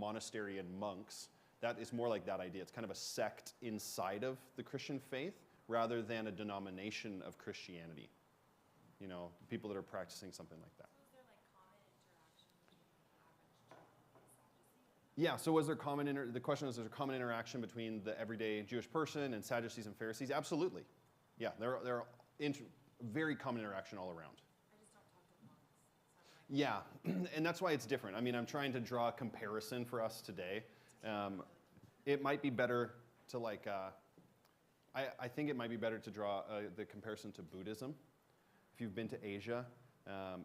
monastery and monks. That is more like that idea. It's kind of a sect inside of the Christian faith rather than a denomination of Christianity. You know, people that are practicing something like that. So is there like common interaction between the average Jew and Sadducee? Yeah, so was there the question is there common interaction between the everyday Jewish person and Sadducees and Pharisees? Absolutely. Yeah, there are very common interaction all around. I just don't talk to monks. Yeah, and that's why it's different. I mean, I'm trying to draw a comparison for us today. It might be better to I think it might be better to draw the comparison to Buddhism. If you've been to Asia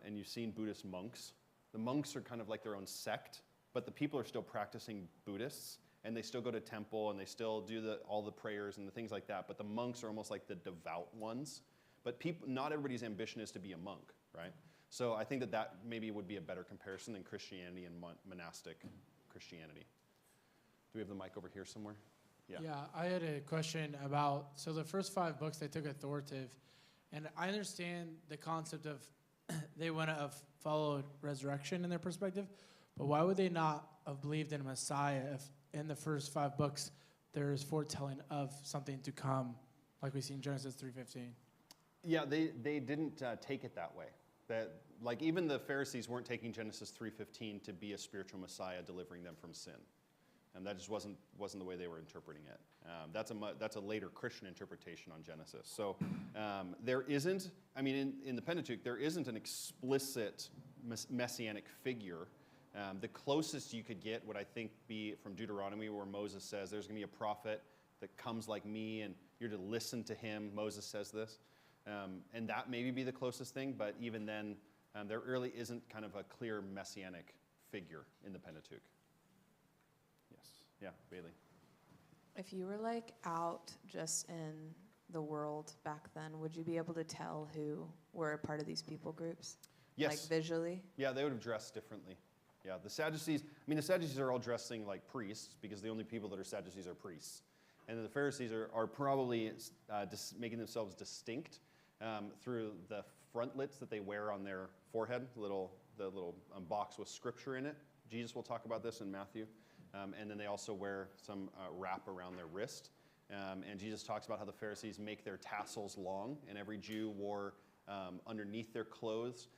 and you've seen Buddhist monks, the monks are kind of like their own sect, but the people are still practicing Buddhists, and they still go to temple, and they still do all the prayers and the things like that, but the monks are almost like the devout ones. But not everybody's ambition is to be a monk, right? So I think that maybe would be a better comparison than Christianity and monastic Christianity. Do we have the mic over here somewhere? Yeah, I had a question about, so the first 5 books, they took authoritative. And I understand the concept of they want to have followed resurrection in their perspective, but why would they not have believed in a Messiah if in the first 5 books there is foretelling of something to come, like we see in Genesis 3:15? Yeah, they didn't take it that way. That like even the Pharisees weren't taking Genesis 3:15 to be a spiritual Messiah delivering them from sin. And that just wasn't the way they were interpreting it. That's a later Christian interpretation on Genesis. So there isn't, I mean, in the Pentateuch, there isn't an explicit messianic figure. The closest you could get would, I think, be from Deuteronomy, where Moses says, there's going to be a prophet that comes like me, and you're to listen to him. Moses says this. And that maybe be the closest thing, but even then, there really isn't kind of a clear messianic figure in the Pentateuch. Yeah, Bailey. If you were like out just in the world back then, would you be able to tell who were a part of these people groups? Yes. Like visually? Yeah, they would have dressed differently. Yeah, the Sadducees are all dressing like priests because the only people that are Sadducees are priests. And the Pharisees are probably making themselves distinct through the frontlets that they wear on their forehead, the little box with scripture in it. Jesus will talk about this in Matthew. And then they also wear some wrap around their wrist. And Jesus talks about how the Pharisees make their tassels long, and every Jew wore underneath their clothes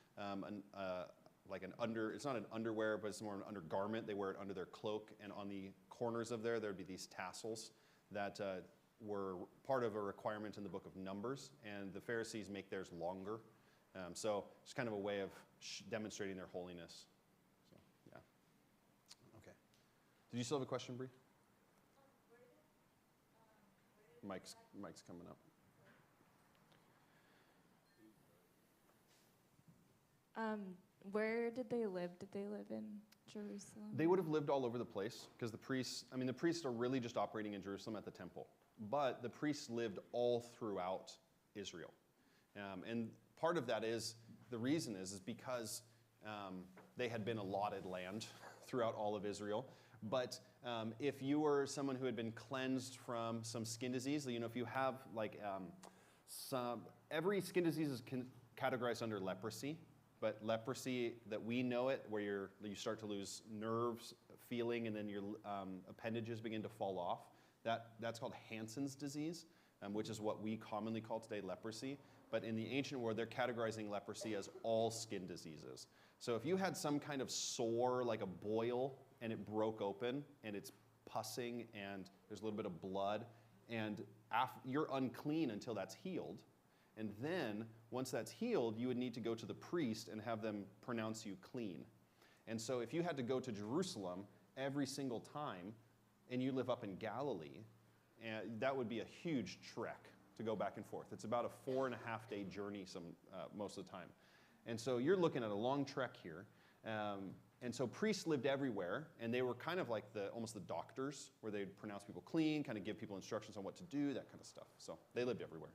it's not an underwear, but it's more an undergarment. They wear it under their cloak, and on the corners of there would be these tassels that were part of a requirement in the book of Numbers, and the Pharisees make theirs longer. So it's kind of a way of demonstrating their holiness. So, yeah. Okay. Did you still have a question, Bree? Mike's coming up. Where did they live? Did they live in Jerusalem? They would have lived all over the place because the priests are really just operating in Jerusalem at the temple. But the priests lived all throughout Israel. And part of that is, the reason is because they had been allotted land throughout all of Israel. But if you were someone who had been cleansed from some skin disease, if you have every skin disease is categorized under leprosy. But leprosy that we know it, where you start to lose nerves, feeling, and then your appendages begin to fall off, that's called Hansen's disease, which is what we commonly call today leprosy. But in the ancient world, they're categorizing leprosy as all skin diseases. So if you had some kind of sore, like a boil, and it broke open, and it's pussing, and there's a little bit of blood, and you're unclean until that's healed. And then, once that's healed, you would need to go to the priest and have them pronounce you clean. And so if you had to go to Jerusalem every single time, and you live up in Galilee, that would be a huge trek to go back and forth. It's about a 4.5-day journey most of the time. And so you're looking at a long trek here. And so priests lived everywhere, and they were kind of like almost the doctors, where they'd pronounce people clean, kind of give people instructions on what to do, that kind of stuff. So they lived everywhere.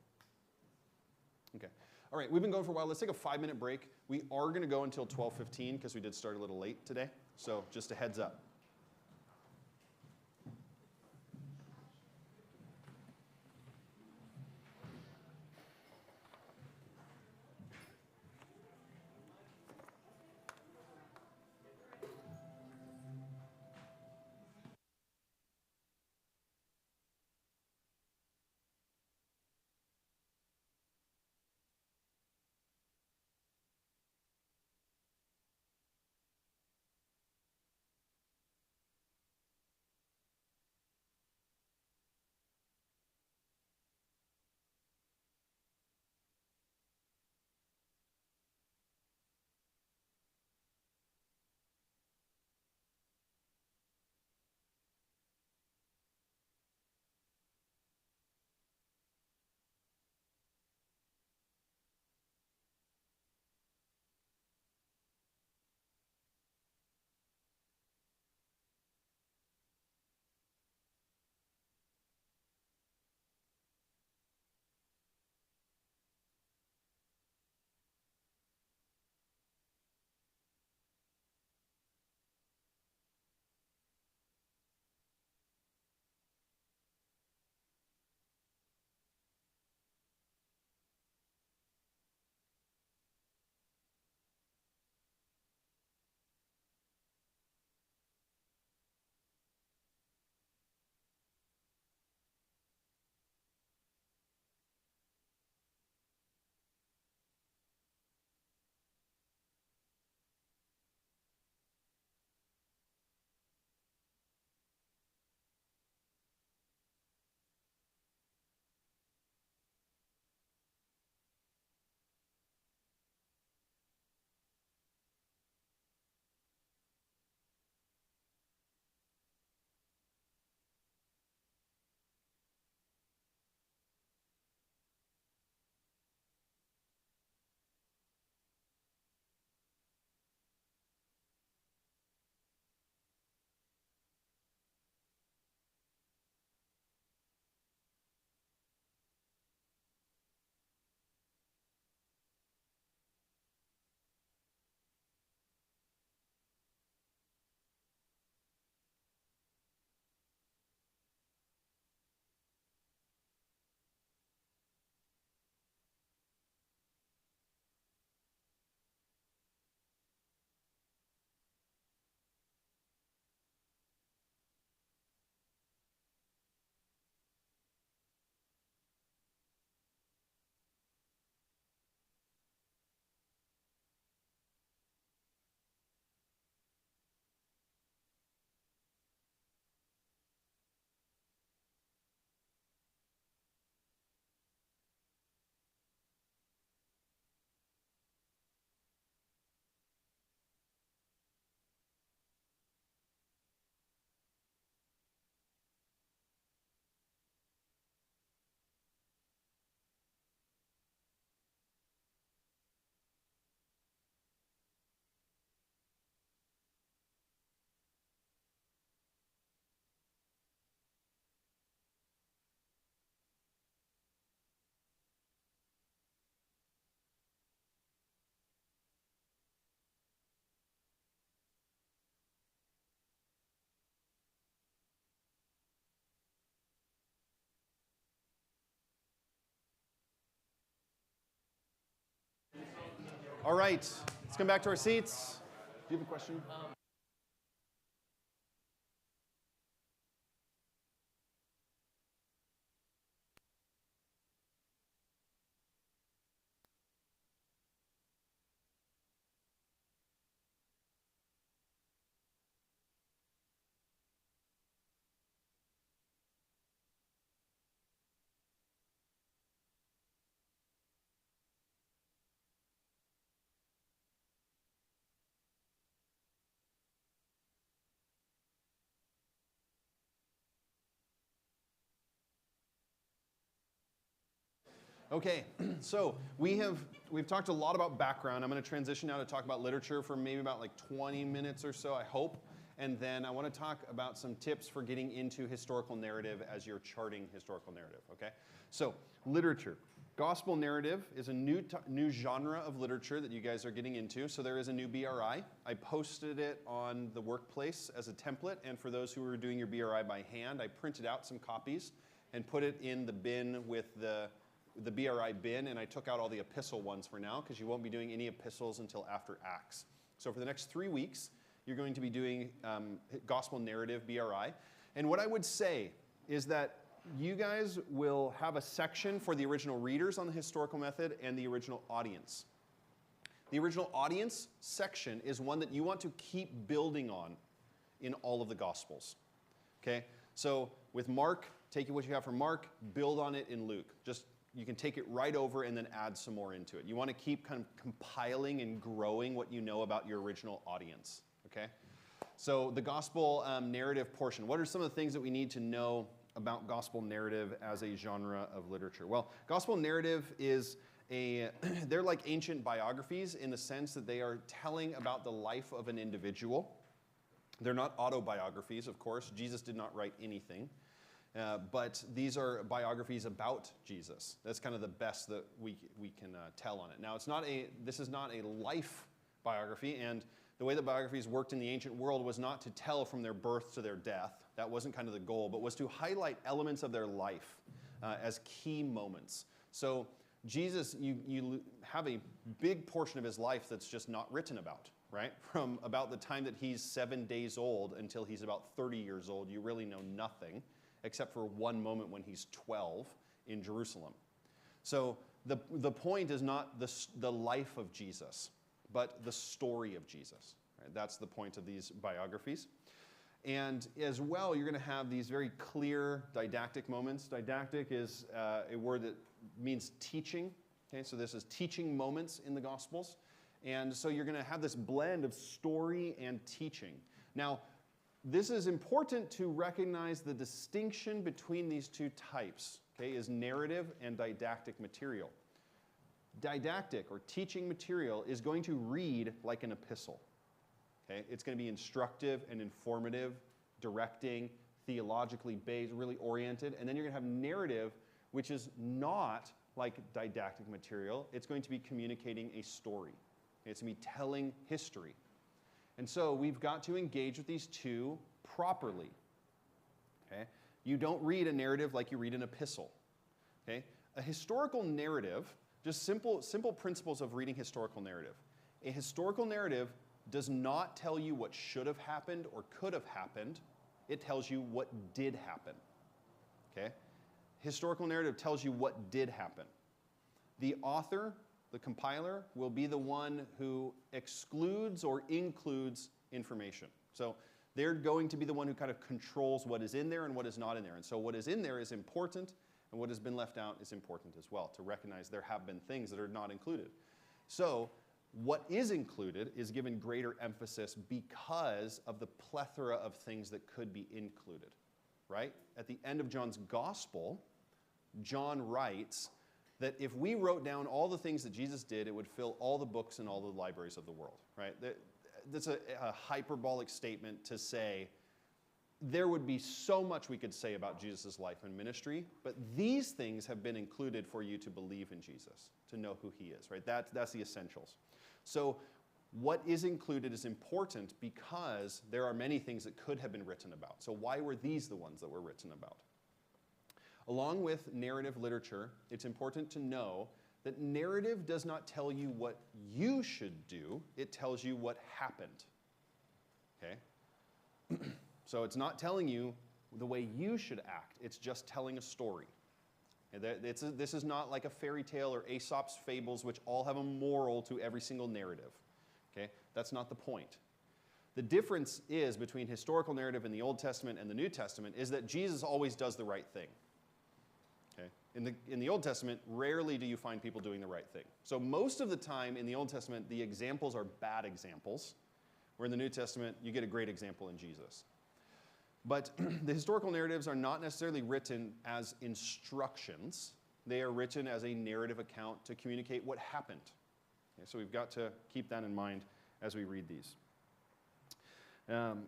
Okay. All right, we've been going for a while. Let's take a 5-minute break. We are going to go until 12:15 because we did start a little late today. So just a heads up. All right, let's come back to our seats. Do you have a question? Okay, so we've talked a lot about background. I'm going to transition now to talk about literature for maybe about like 20 minutes or so, I hope. And then I want to talk about some tips for getting into historical narrative as you're charting historical narrative, okay? So, literature. Gospel narrative is a new genre of literature that you guys are getting into. So there is a new BRI. I posted it on the workplace as a template. And for those who are doing your BRI by hand, I printed out some copies and put it in the bin with the BRI bin, and I took out all the epistle ones for now because you won't be doing any epistles until after Acts. So for the next 3 weeks, you're going to be doing gospel narrative BRI. And what I would say is that you guys will have a section for the original readers on the historical method and the original audience. The original audience section is one that you want to keep building on in all of the Gospels. Okay? So with Mark, take what you have from Mark, build on it in Luke. You can take it right over and then add some more into it. You want to keep kind of compiling and growing what you know about your original audience, okay? So the gospel narrative portion. What are some of the things that we need to know about gospel narrative as a genre of literature? Well, gospel narrative they're like ancient biographies in the sense that they are telling about the life of an individual. They're not autobiographies, of course. Jesus did not write anything. But these are biographies about Jesus. That's kind of the best that we can tell on it. Now, this is not a life biography, and the way that biographies worked in the ancient world was not to tell from their birth to their death. That wasn't kind of the goal, but was to highlight elements of their life as key moments. So Jesus, you have a big portion of his life that's just not written about, right? From about the time that he's 7 days old until he's about 30 years old, you really know nothing, except for one moment when he's 12 in Jerusalem. So the point is not the life of Jesus, but the story of Jesus. Right? That's the point of these biographies. And as well, you're going to have these very clear didactic moments. Didactic is a word that means teaching. Okay, so this is teaching moments in the Gospels. And so you're going to have this blend of story and teaching. Now, this is important to recognize the distinction between these two types, okay, is narrative and didactic material. Didactic or teaching material is going to read like an epistle. Okay? It's going to be instructive and informative, directing, theologically based, really oriented. And then you're going to have narrative, which is not like didactic material. It's going to be communicating a story. Okay? It's going to be telling history. And so we've got to engage with these two properly. Okay? You don't read a narrative like you read an epistle. Okay? A historical narrative, just simple principles of reading historical narrative. A historical narrative does not tell you what should have happened or could have happened. It tells you what did happen. Okay? Historical narrative tells you what did happen. The author, the compiler, will be the one who excludes or includes information. So they're going to be the one who kind of controls what is in there and what is not in there. And so what is in there is important, and what has been left out is important as well, to recognize there have been things that are not included. So what is included is given greater emphasis because of the plethora of things that could be included, right? At the end of John's gospel, John writes that if we wrote down all the things that Jesus did, it would fill all the books in all the libraries of the world, right? That's a hyperbolic statement to say there would be so much we could say about Jesus' life and ministry, but these things have been included for you to believe in Jesus, to know who he is, right? That's the essentials. So what is included is important because there are many things that could have been written about. So why were these the ones that were written about? Along with narrative literature, it's important to know that narrative does not tell you what you should do, it tells you what happened. Okay? So it's not telling you the way you should act, it's just telling a story. And this is not like a fairy tale or Aesop's fables, which all have a moral to every single narrative. Okay? That's not the point. The difference is between historical narrative in the Old Testament and the New Testament is that Jesus always does the right thing. Okay? In the Old Testament, rarely do you find people doing the right thing. So most of the time in the Old Testament, the examples are bad examples, where in the New Testament, you get a great example in Jesus. But the historical narratives are not necessarily written as instructions. They are written as a narrative account to communicate what happened. Okay, so we've got to keep that in mind as we read these. All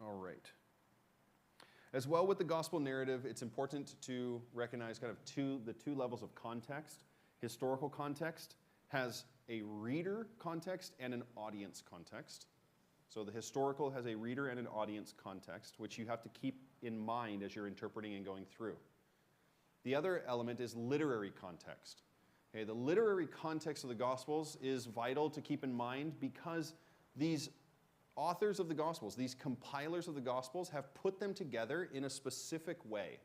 right. As well with the gospel narrative, it's important to recognize kind of the two levels of context. Historical context has a reader context and an audience context. So the historical has a reader and an audience context, which you have to keep in mind as you're interpreting and going through. The other element is literary context. Okay, the literary context of the Gospels is vital to keep in mind because these authors of the Gospels, these compilers of the Gospels, have put them together in a specific way.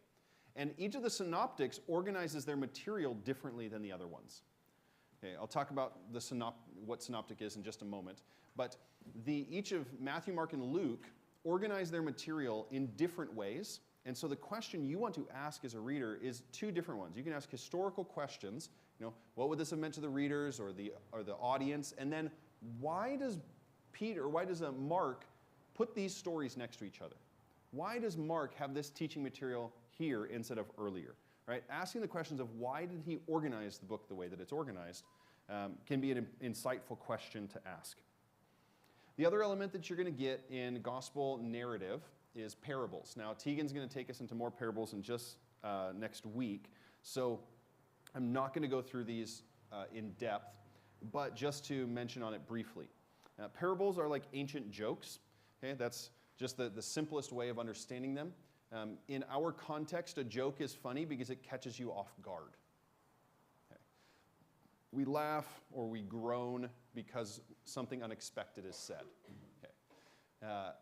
And each of the synoptics organizes their material differently than the other ones. Okay, I'll talk about what synoptic is in just a moment. But each of Matthew, Mark, and Luke organize their material in different ways. And so the question you want to ask as a reader is two different ones. You can ask historical questions. What would this have meant to the readers or the audience? And then why does Mark put these stories next to each other? Why does Mark have this teaching material here instead of earlier? Right? Asking the questions of why did he organize the book the way that it's organized can be an insightful question to ask. The other element that you're going to get in gospel narrative is parables. Now, Tegan's going to take us into more parables in just next week, so I'm not going to go through these in depth, but just to mention on it briefly. Parables are like ancient jokes. Okay? That's just the simplest way of understanding them. In our context, a joke is funny because it catches you off guard. Okay. We laugh or we groan because something unexpected is said. Okay.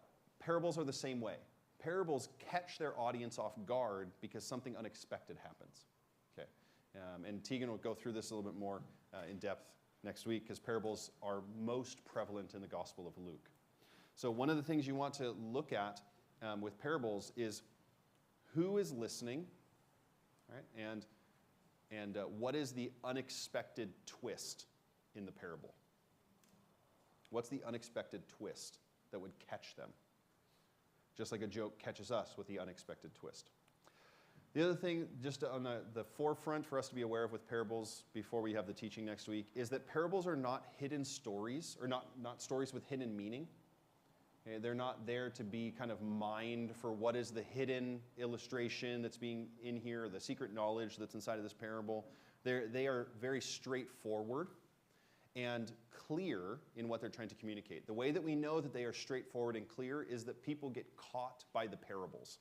Parables are the same way. Parables catch their audience off guard because something unexpected happens. Okay. And Tegan will go through this a little bit more in depth next week because parables are most prevalent in the Gospel of Luke. So one of the things you want to look at with parables is who is listening, right? And what is the unexpected twist in the parable? What's the unexpected twist that would catch them? Just like a joke catches us with the unexpected twist. The other thing, just on the forefront for us to be aware of with parables before we have the teaching next week, is that parables are not hidden stories, or not stories with hidden meaning. Okay, they're not there to be kind of mined for what is the hidden illustration that's being in here, the secret knowledge that's inside of this parable. They are very straightforward and clear in what they're trying to communicate. The way that we know that they are straightforward and clear is that people get caught by the parables.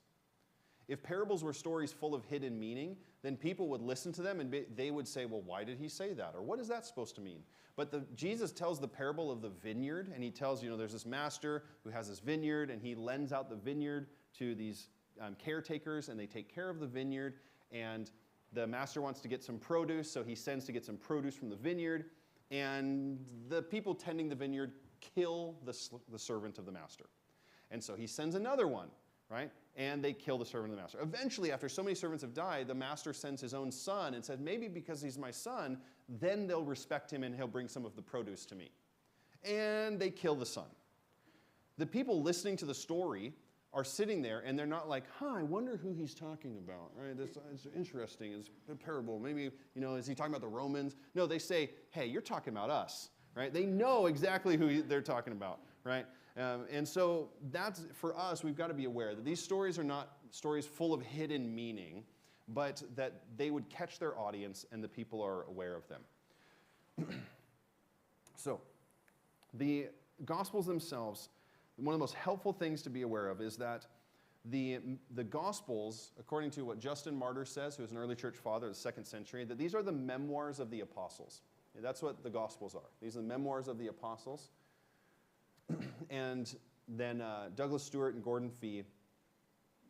If parables were stories full of hidden meaning, then people would listen to them and they would say, well, why did he say that? Or what is that supposed to mean? But Jesus tells the parable of the vineyard, and he tells, there's this master who has this vineyard, and he lends out the vineyard to these caretakers, and they take care of the vineyard, and the master wants to get some produce, so he sends to get some produce from the vineyard, and the people tending the vineyard kill the servant of the master. And so he sends another one, right? And they kill the servant of the master. Eventually, after so many servants have died, the master sends his own son and said, maybe because he's my son, then they'll respect him and he'll bring some of the produce to me. And they kill the son. The people listening to the story are sitting there and they're not like, I wonder who he's talking about, right? It's interesting. It's a parable. Maybe, is he talking about the Romans? No, they say, hey, you're talking about us, right? They know exactly who they're talking about, right? And so that's, for us, we've got to be aware that these stories are not stories full of hidden meaning, but that they would catch their audience and the people are aware of them. So, the Gospels themselves, one of the most helpful things to be aware of is that The Gospels, according to what Justin Martyr says, who was an early church father of the 2nd century, that these are the memoirs of the apostles. That's what the Gospels are. These are the memoirs of the apostles. And then Douglas Stewart and Gordon Fee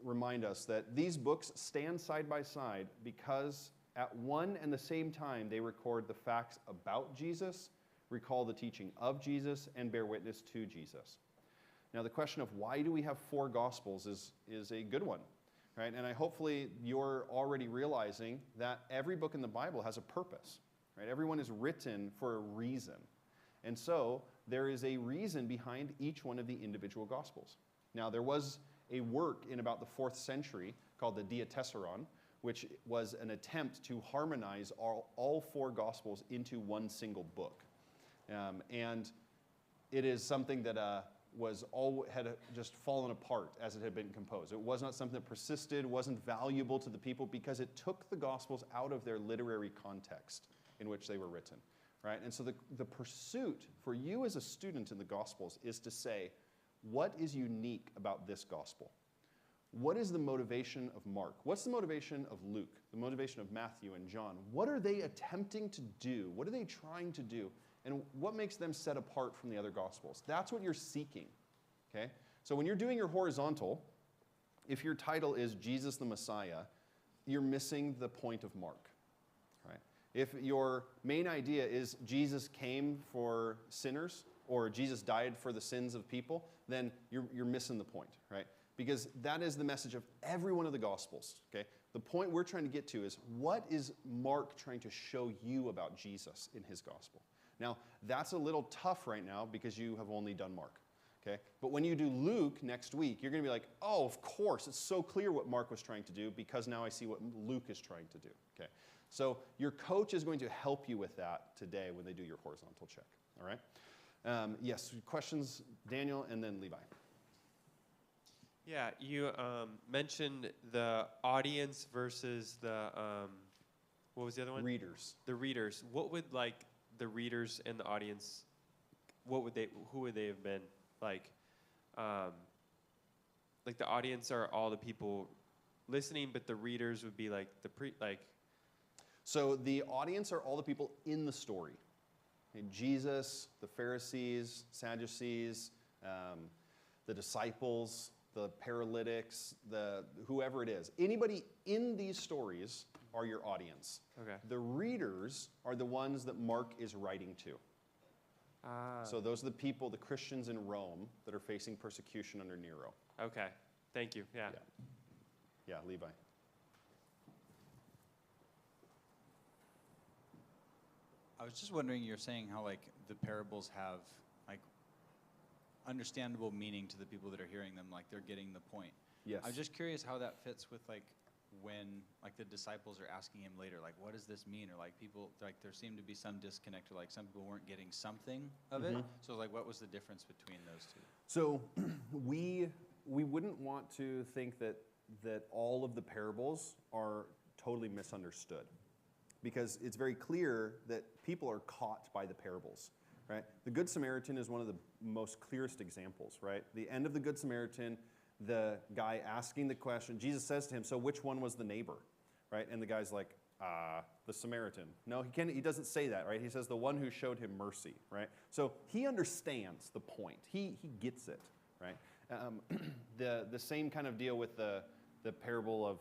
remind us that these books stand side by side because at one and the same time they record the facts about Jesus, recall the teaching of Jesus, and bear witness to Jesus. Now, the question of why do we have 4 Gospels is a good one, right? And hopefully you're already realizing that every book in the Bible has a purpose, right? Everyone is written for a reason. And so there is a reason behind each one of the individual Gospels. Now, there was a work in about the 4th century called the Diatessaron, which was an attempt to harmonize all 4 Gospels into one single book. And it is something that had just fallen apart as it had been composed. It was not something that persisted, wasn't valuable to the people because it took the Gospels out of their literary context in which they were written, right? And so the pursuit for you as a student in the Gospels is to say, what is unique about this Gospel? What is the motivation of Mark? What's the motivation of Luke? The motivation of Matthew and John? What are they attempting to do? What are they trying to do? And what makes them set apart from the other Gospels? That's what you're seeking, okay? So when you're doing your horizontal, if your title is Jesus the Messiah, you're missing the point of Mark, right? If your main idea is Jesus came for sinners or Jesus died for the sins of people, then you're missing the point, right? Because that is the message of every one of the Gospels, okay? The point we're trying to get to is, what is Mark trying to show you about Jesus in his Gospel? Now, that's a little tough right now because you have only done Mark, okay? But when you do Luke next week, you're going to be like, oh, of course, it's so clear what Mark was trying to do because now I see what Luke is trying to do, okay? So your coach is going to help you with that today when they do your horizontal check, all right? Yes, questions, Daniel, and then Levi. Yeah, you mentioned the audience versus the, what was the other one? Readers. The readers. What would, the readers and the audience, who would they have been? Like the audience are all the people listening, but the readers would be So the audience are all the people in the story. Okay, Jesus, the Pharisees, Sadducees, the disciples, the paralytics, whoever it is. Anybody in these stories are your audience. Okay. The readers are the ones that Mark is writing to. So those are the people, the Christians in Rome that are facing persecution under Nero. Okay. Thank you. Yeah. Yeah, Levi. I was just wondering, you're saying how the parables have understandable meaning to the people that are hearing them, they're getting the point. Yes. I was just curious how that fits with when the disciples are asking him later, what does this mean? Or people, there seemed to be some disconnect, or some people weren't getting something of it. So what was the difference between those two? So we wouldn't want to think that all of the parables are totally misunderstood, because it's very clear that people are caught by the parables, right? The Good Samaritan is one of the most clearest examples, right? The end of the Good Samaritan, the guy asking the question, Jesus says to him, so which one was the neighbor, right? And the guy's like, the Samaritan. No, he doesn't say that, right? He says the one who showed him mercy, right? So he understands the point. He gets it, right? The same kind of deal with the parable of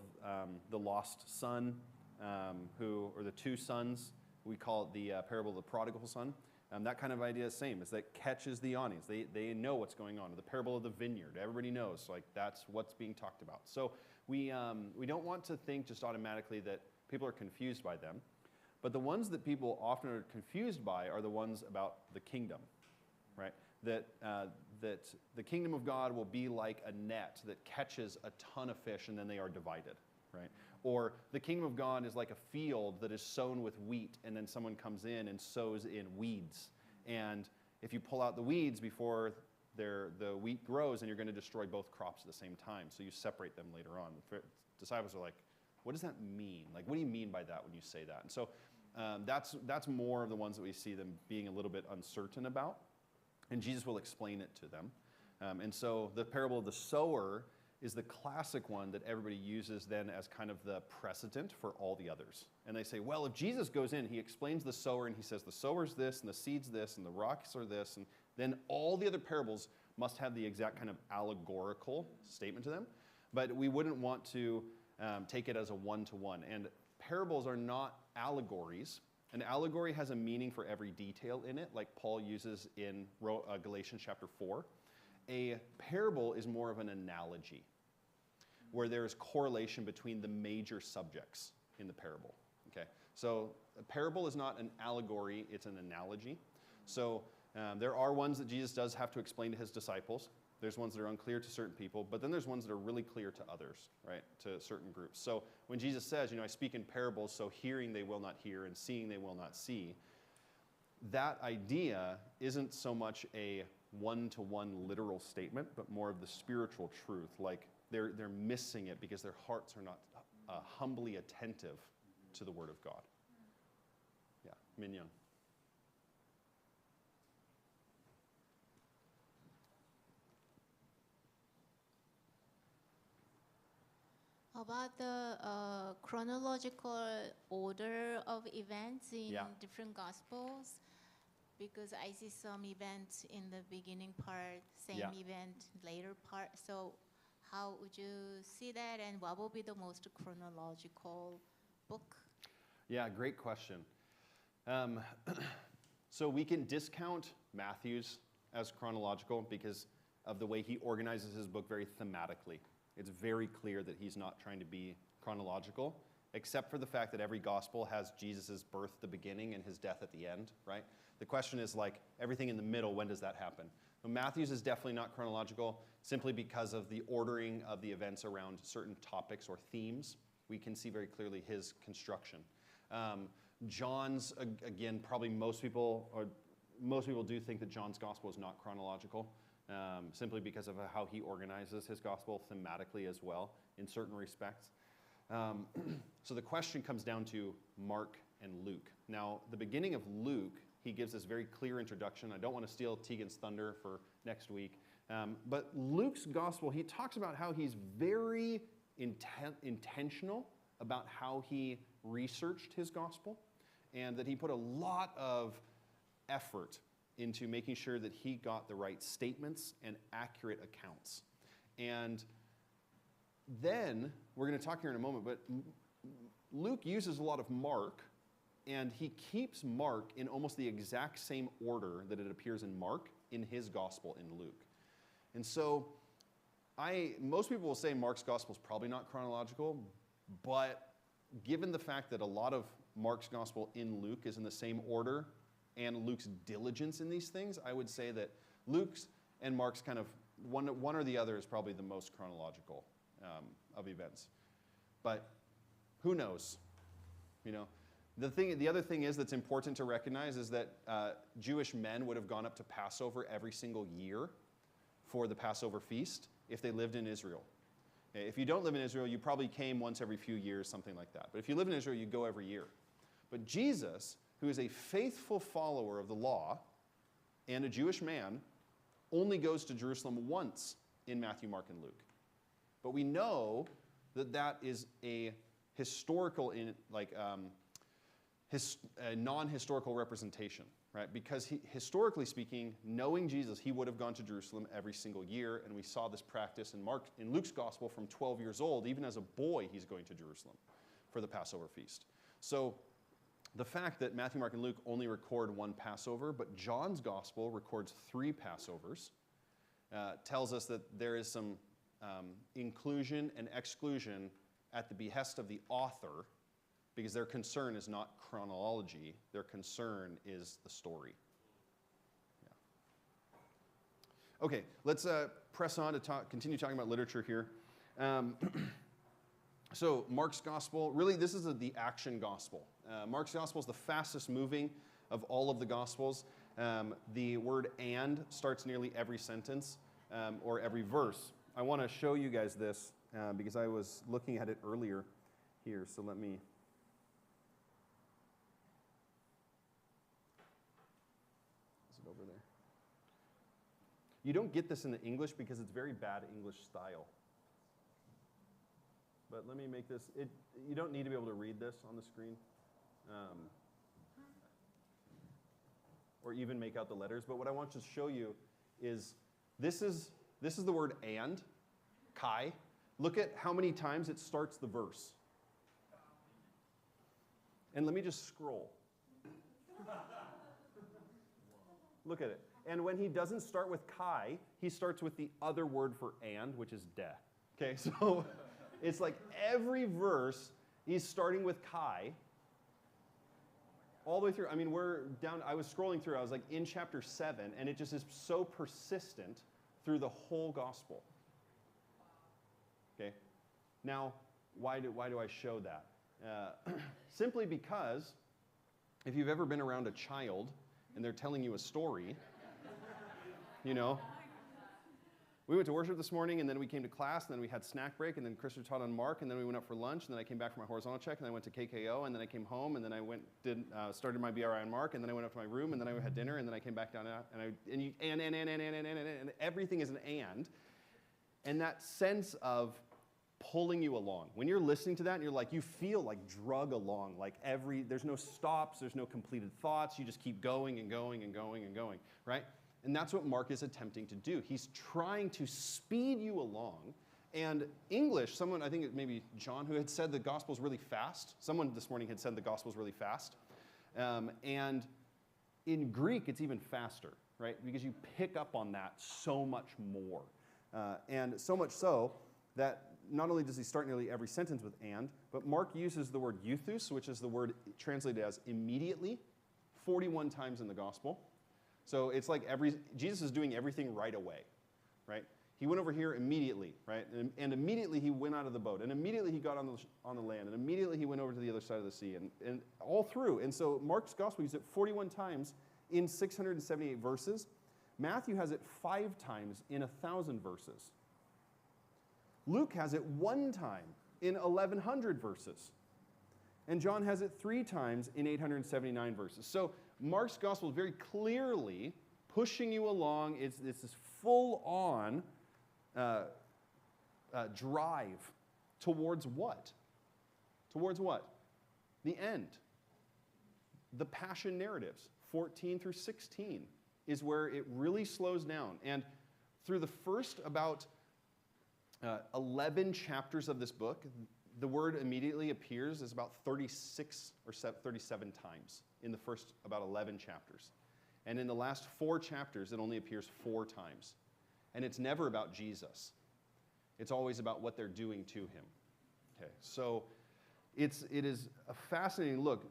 the lost son, or the 2 sons. We call it the parable of the prodigal son. That kind of idea is the same, is that catches the audience. They know what's going on. The parable of the vineyard, everybody knows, that's what's being talked about. So we don't want to think just automatically that people are confused by them, but the ones that people often are confused by are the ones about the kingdom, right? That the kingdom of God will be like a net that catches a ton of fish and then they are divided, right? Or the kingdom of God is like a field that is sown with wheat, and then someone comes in and sows in weeds. And if you pull out the weeds before the wheat grows, and you're going to destroy both crops at the same time, so you separate them later on. The disciples are like, what does that mean? What do you mean by that when you say that? And so that's more of the ones that we see them being a little bit uncertain about, and Jesus will explain it to them. And so the parable of the sower is the classic one that everybody uses then as kind of the precedent for all the others. And they say, well, if Jesus goes in, he explains the sower, and he says the sower's this, and the seed's this, and the rocks are this, and then all the other parables must have the exact kind of allegorical statement to them. But we wouldn't want to take it as a one-to-one. And parables are not allegories. An allegory has a meaning for every detail in it, like Paul uses in Galatians chapter 4. A parable is more of an analogy, where there is correlation between the major subjects in the parable. Okay, so a parable is not an allegory, it's an analogy. So there are ones that Jesus does have to explain to his disciples. There's ones that are unclear to certain people, but then there's ones that are really clear to others, right, to certain groups. So when Jesus says, I speak in parables, so hearing they will not hear and seeing they will not see, that idea isn't so much a one-to-one literal statement, but more of the spiritual truth. Like they're missing it because their hearts are not humbly attentive to the Word of God. Yeah, Min Young. About the chronological order of events in different Gospels, because I see some events in the beginning part, same event later part. So how would you see that, and what will be the most chronological book? Yeah, great question. So we can discount Matthew's as chronological because of the way he organizes his book very thematically. It's very clear that he's not trying to be chronological, except for the fact that every gospel has Jesus' birth at the beginning and his death at the end, right? The question is like everything in the middle, when does that happen? Well, Matthew's is definitely not chronological simply because of the ordering of the events around certain topics or themes. We can see very clearly his construction. John's, again, probably most people do think that John's gospel is not chronological. Simply because of how he organizes his gospel thematically as well in certain respects. So the question comes down to Mark and Luke. Now, the beginning of Luke, he gives this very clear introduction. I don't want to steal Tegan's thunder for next week. But Luke's gospel, he talks about how he's very intentional about how he researched his gospel, and that he put a lot of effort into making sure that he got the right statements and accurate accounts. And then, we're going to talk here in a moment, but Luke uses a lot of Mark, and he keeps Mark in almost the exact same order that it appears in Mark in his gospel in Luke. And so, most people will say Mark's gospel is probably not chronological, but given the fact that a lot of Mark's gospel in Luke is in the same order, and Luke's diligence in these things, I would say that Luke's and Mark's kind of one or the other is probably the most chronological of events. But who knows? The other thing is that's important to recognize is that Jewish men would have gone up to Passover every single year for the Passover feast if they lived in Israel. If you don't live in Israel, you probably came once every few years, something like that. But if you live in Israel, you go every year. But Jesus, who is a faithful follower of the law and a Jewish man, only goes to Jerusalem once in Matthew, Mark, and Luke. But we know that that is a historical, a non-historical representation, right? Because historically speaking, knowing Jesus, he would have gone to Jerusalem every single year, and we saw this practice in Luke's gospel from 12 years old. Even as a boy, he's going to Jerusalem for the Passover feast. So the fact that Matthew, Mark, and Luke only record one Passover, but John's gospel records 3 Passovers, tells us that there is some inclusion and exclusion at the behest of the author, because their concern is not chronology, their concern is the story. Yeah. Okay, let's press on to continue talking about literature here. So Mark's gospel, really this is the action gospel. Mark's gospel is the fastest moving of all of the gospels. The word "and" starts nearly every sentence or every verse. I want to show you guys this because I was looking at it earlier here, so let me... Is it over there? You don't get this in the English because it's very bad English style. but let me make this, you don't need to be able to read this on the screen. Or even make out the letters, but what I want to show you is this is the word and, kai. Look at how many times it starts the verse. And let me just scroll. Look at it. And when he doesn't start with kai, he starts with the other word for and, which is de. Okay, so it's like every verse he's starting with kai all the way through. I mean, we're down, I was scrolling through, I was like in chapter 7, and it just is so persistent through the whole gospel. Okay, now, why do I show that? Simply because if you've ever been around a child and they're telling you a story, you know, we went to worship this morning, and then we came to class, and then we had snack break, and then Christopher taught on Mark, and then we went out for lunch, and then I came back for my horizontal check, and then I went to KKO, and then I came home, and then I started my BRI on Mark, and then I went up to my room, and then I had dinner, and then I came back down, and everything is an and that sense of pulling you along. When you're listening to that, and you're like, you feel like drug along, like there's no stops, there's no completed thoughts, you just keep going and going and going and going, right? And that's what Mark is attempting to do. He's trying to speed you along. And English, someone, I think it may be John, who had said the gospel's really fast. Someone this morning had said the gospel's really fast. And in Greek, it's even faster, right? Because you pick up on that so much more. And so much so that not only does he start nearly every sentence with and, but Mark uses the word euthus, which is the word translated as immediately, 41 times in the gospel. So it's like Jesus is doing everything right away, right? He went over here immediately, right? And immediately he went out of the boat. And immediately he got on the land. And immediately he went over to the other side of the sea. And all through. And so Mark's gospel uses it 41 times in 678 verses. Matthew has it 5 times in 1,000 verses. Luke has it 1 time in 1,100 verses. And John has it 3 times in 879 verses. So Mark's gospel is very clearly pushing you along. It's this full-on drive towards what? Towards what? The end. The passion narratives, 14 through 16, is where it really slows down. And through the first about 11 chapters of this book, the word immediately appears as about 36 or 37 times in the first about 11 chapters. And in the last 4 chapters, it only appears 4 times. And it's never about Jesus. It's always about what they're doing to him. Okay, so it is a fascinating look.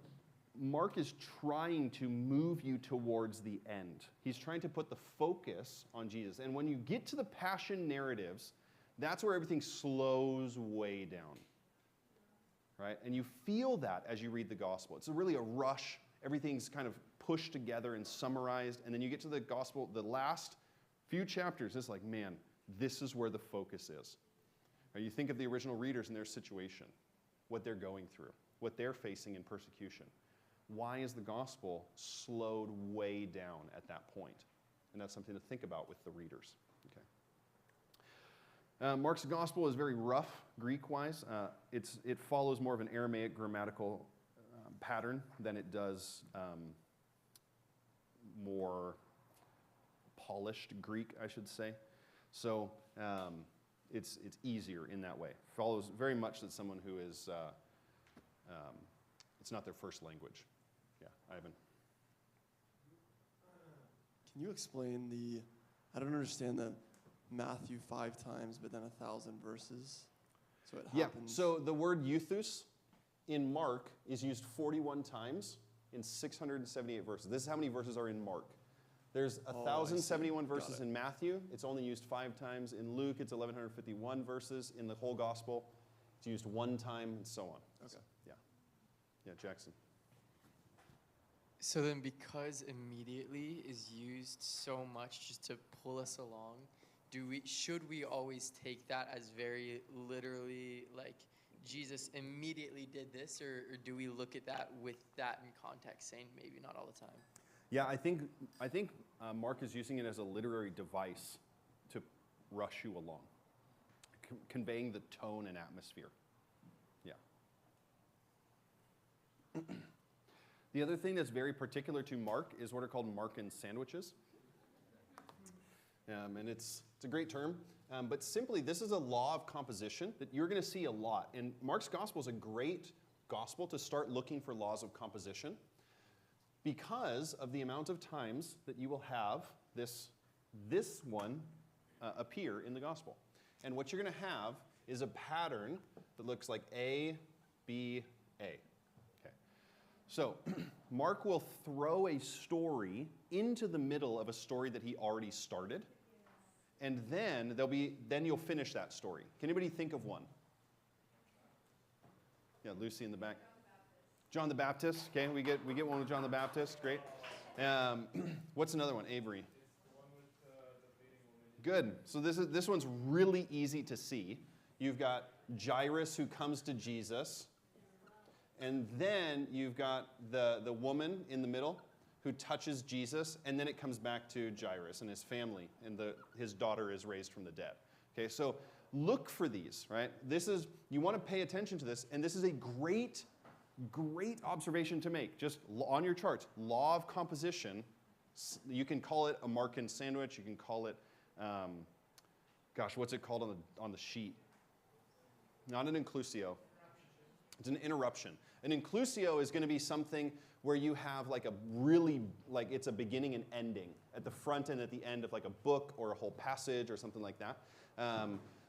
Mark is trying to move you towards the end. He's trying to put the focus on Jesus. And when you get to the passion narratives, that's where everything slows way down. Right? And you feel that as you read the gospel. It's really a rush. Everything's kind of pushed together and summarized. And then you get to the gospel, the last few chapters, it's like, man, this is where the focus is. Right? You think of the original readers and their situation, what they're going through, what they're facing in persecution. Why is the gospel slowed way down at that point? And that's something to think about with the readers. Okay. Mark's gospel is very rough Greek-wise. It follows more of an Aramaic grammatical pattern than it does more polished Greek, I should say. So it's easier in that way. Follows very much that someone who is, it's not their first language. Yeah, Ivan. Can you explain I don't understand the Matthew 5 times, but then 1,000 verses. So it happens. So the word euthus in Mark is used 41 times in 678 verses. This is how many verses are in Mark. There's 1,071 verses in Matthew. It's only used 5 times. In Luke, it's 1,151 verses. In the whole gospel, it's used 1 time, and so on. Okay. Yeah. Yeah, Jackson. So then because immediately is used so much just to pull us along, should we always take that as very literally, like Jesus immediately did this, or do we look at that with that in context, saying maybe not all the time? Yeah, I think Mark is using it as a literary device to rush you along, conveying the tone and atmosphere. The other thing that's very particular to Mark is what are called Markan sandwiches. And it's a great term. But simply, this is a law of composition that you're going to see a lot. And Mark's gospel is a great gospel to start looking for laws of composition because of the amount of times that you will have this one appear in the gospel. And what you're going to have is a pattern that looks like A, B, A. Okay. So Mark will throw a story into the middle of a story that he already started. And then you'll finish that story. Can anybody think of one? Yeah, Lucy in the back. John the Baptist. Okay, we get one with John the Baptist. Great. What's another one? Avery. Good. So this one's really easy to see. You've got Jairus who comes to Jesus, and then you've got the woman in the middle who touches Jesus, and then it comes back to Jairus and his family, and his daughter is raised from the dead. Okay, so look for these, right? You want to pay attention to this, and this is a great observation to make. Just on your charts, law of composition. You can call it a Markan sandwich. You can call it, what's it called on the sheet? Not an inclusio. It's an interruption. An inclusio is going to be something where you have like a really, it's a beginning and ending at the front and at the end of like a book or a whole passage or something like that.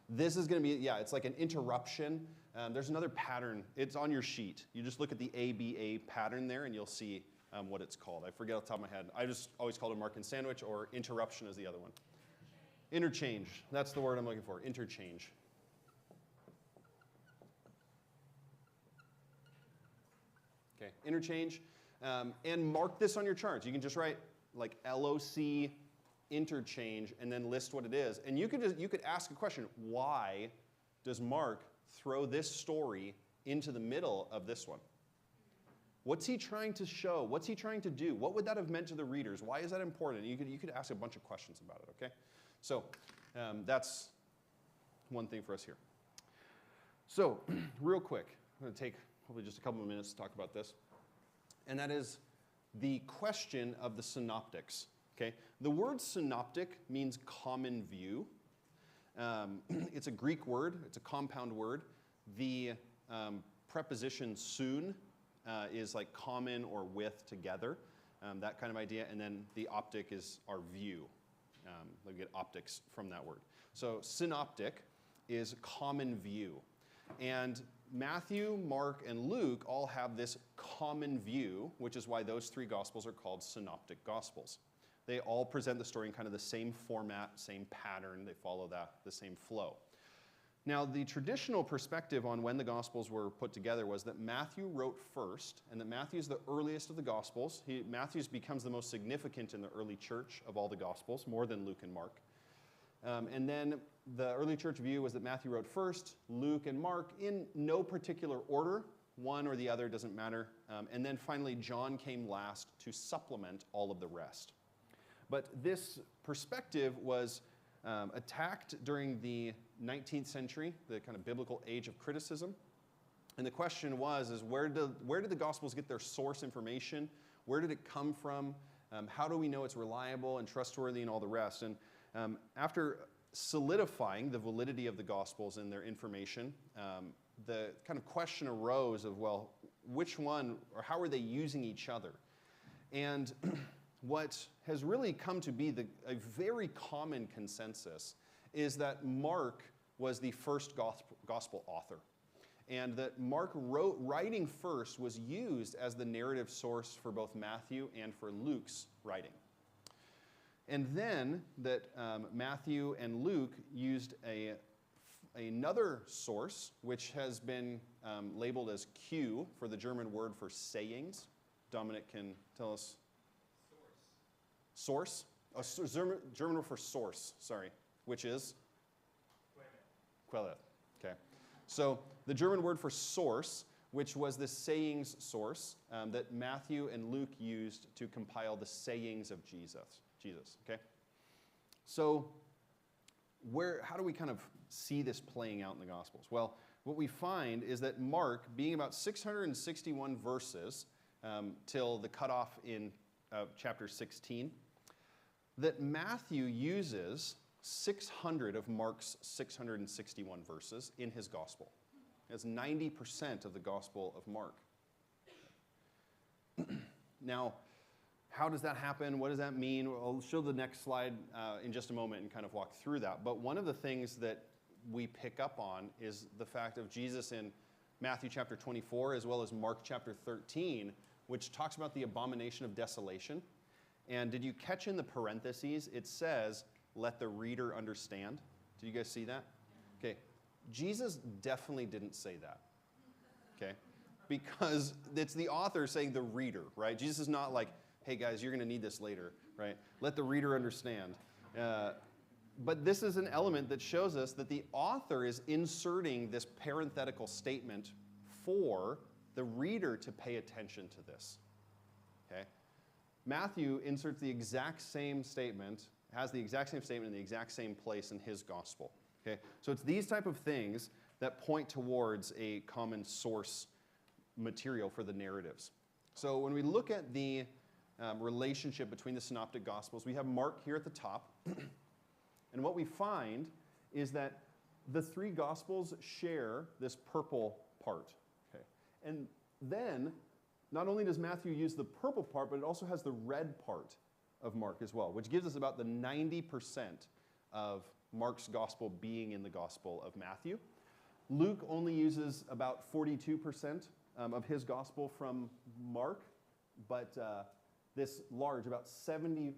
This is going to be, it's like an interruption. There's another pattern. It's on your sheet. You just look at the ABA pattern there and you'll see what it's called. I forget off the top of my head. I just always called it Markan sandwich, or interruption is the other one. Interchange. That's the word I'm looking for. Interchange. Okay, interchange. And mark this on your charts. You can just write like LOC interchange and then list what it is. And you could ask a question. Why does Mark throw this story into the middle of this one? What's he trying to show? What's he trying to do? What would that have meant to the readers? Why is that important? You could ask a bunch of questions about it, okay? So that's one thing for us here. So real quick, I'm going to take probably just a couple of minutes to talk about this. And that is the question of the synoptics. Okay? The word synoptic means common view. It's a Greek word. It's a compound word. The preposition soon is like common or with together, that kind of idea. And then the optic is our view. We get optics from that word. So synoptic is common view. And Matthew, Mark, and Luke all have this common view, which is why those three gospels are called synoptic gospels. They all present the story in kind of the same format, same pattern. They follow the same flow. Now, the traditional perspective on when the gospels were put together was that Matthew wrote first, and that Matthew is the earliest of the gospels. Matthew becomes the most significant in the early church of all the gospels, more than Luke and Mark. And then the early church view was that Matthew wrote first, Luke and Mark in no particular order. One or the other, doesn't matter. And then finally, John came last to supplement all of the rest. But this perspective was attacked during the 19th century, the kind of biblical age of criticism. And the question was, where did the Gospels get their source information? Where did it come from? How do we know it's reliable and trustworthy and all the rest? And after solidifying the validity of the Gospels and their information, the kind of question arose of, well, which one, or how are they using each other? And what has really come to be a very common consensus is that Mark was the first gospel author. And that Mark writing first was used as the narrative source for both Matthew and for Luke's writing. And then that Matthew and Luke used another source, which has been labeled as Q for the German word for sayings. Dominic can tell us. Source? German word for source, sorry, which is? Quelle. Okay. So the German word for source, which was the sayings source that Matthew and Luke used to compile the sayings of Jesus. Okay? So how do we kind of see this playing out in the Gospels? Well, what we find is that Mark, being about 661 verses till the cutoff in chapter 16, that Matthew uses 600 of Mark's 661 verses in his Gospel. That's 90% of the Gospel of Mark. Now, how does that happen? What does that mean? I'll show the next slide in just a moment and kind of walk through that. But one of the things that we pick up on is the fact of Jesus in Matthew chapter 24 as well as Mark chapter 13, which talks about the abomination of desolation. And did you catch in the parentheses? It says, let the reader understand. Did you guys see that? Okay. Jesus definitely didn't say that. Okay? Because it's the author saying the reader, right? Jesus is not like, hey guys, you're going to need this later, right? Let the reader understand. But this is an element that shows us that the author is inserting this parenthetical statement for the reader to pay attention to this. Okay? Matthew inserts the exact same statement, has the exact same statement in the exact same place in his gospel. Okay? So it's these type of things that point towards a common source material for the narratives. So when we look at the relationship between the synoptic gospels, we have Mark here at the top. And what we find is that the three gospels share this purple part. Okay? And then, not only does Matthew use the purple part, but it also has the red part of Mark as well, which gives us about the 90% of Mark's gospel being in the gospel of Matthew. Luke only uses about 42% of his gospel from Mark, but this large, about 79%,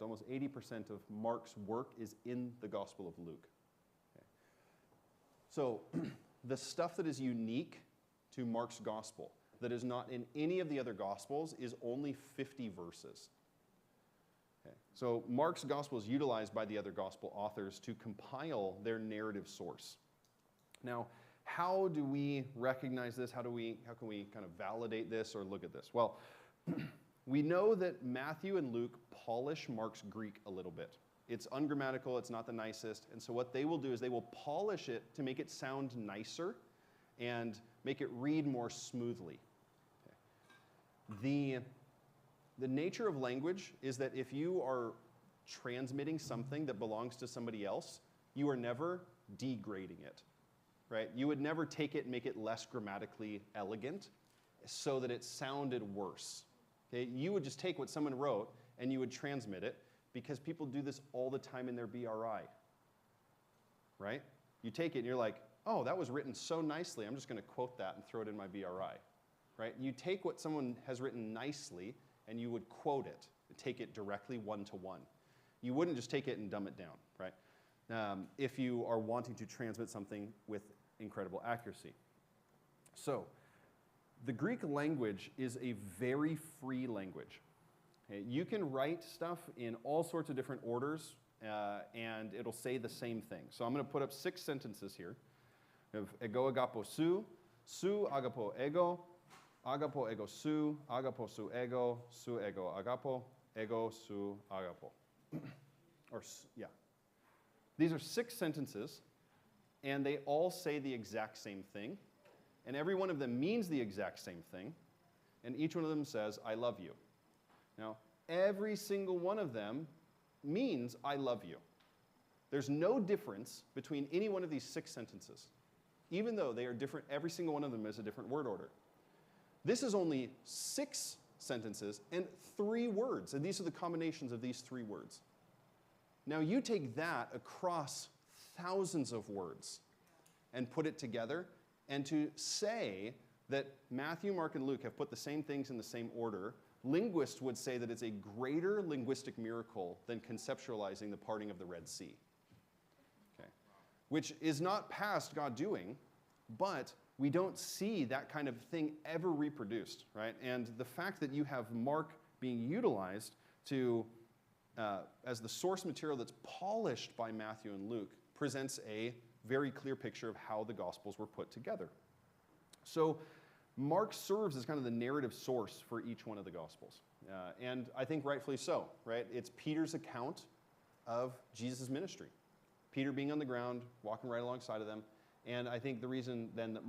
almost 80% of Mark's work is in the Gospel of Luke. Okay. So the stuff that is unique to Mark's Gospel, that is not in any of the other Gospels, is only 50 verses. Okay. So Mark's Gospel is utilized by the other Gospel authors to compile their narrative source. Now, how do we recognize this? How can we kind of validate this or look at this? Well, we know that Matthew and Luke polish Mark's Greek a little bit. It's ungrammatical, it's not the nicest, and so what they will do is they will polish it to make it sound nicer and make it read more smoothly. Okay. The nature of language is that if you are transmitting something that belongs to somebody else, you are never degrading it. Right? You would never take it and make it less grammatically elegant so that it sounded worse. Okay? You would just take what someone wrote and you would transmit it, because people do this all the time in their BRI. Right? You take it and you're like, oh, that was written so nicely, I'm just going to quote that and throw it in my BRI. Right? You take what someone has written nicely and you would quote it, take it directly one-to-one. You wouldn't just take it and dumb it down, right? If you are wanting to transmit something with incredible accuracy. So, the Greek language is a very free language. Okay? You can write stuff in all sorts of different orders, and it'll say the same thing. So I'm going to put up 6 sentences here. We have ego agapo su agapo ego su ego agapo, ego su agapo. Yeah. These are 6 sentences, and they all say the exact same thing, and every one of them means the exact same thing, and each one of them says, I love you. Now, every single one of them means I love you. There's no difference between any one of these 6 sentences, even though they are different. Every single one of them is a different word order. This is only 6 sentences and 3 words, and these are the combinations of these 3 words. Now you take that across thousands of words and put it together, and to say that Matthew, Mark, and Luke have put the same things in the same order, linguists would say that it's a greater linguistic miracle than conceptualizing the parting of the Red Sea. Okay. Which is not past God doing, but we don't see that kind of thing ever reproduced, right? And the fact that you have Mark being utilized to as the source material that's polished by Matthew and Luke presents a very clear picture of how the Gospels were put together. So Mark serves as kind of the narrative source for each one of the Gospels. And I think rightfully so, right? It's Peter's account of Jesus' ministry. Peter being on the ground, walking right alongside of them. And I think the reason then that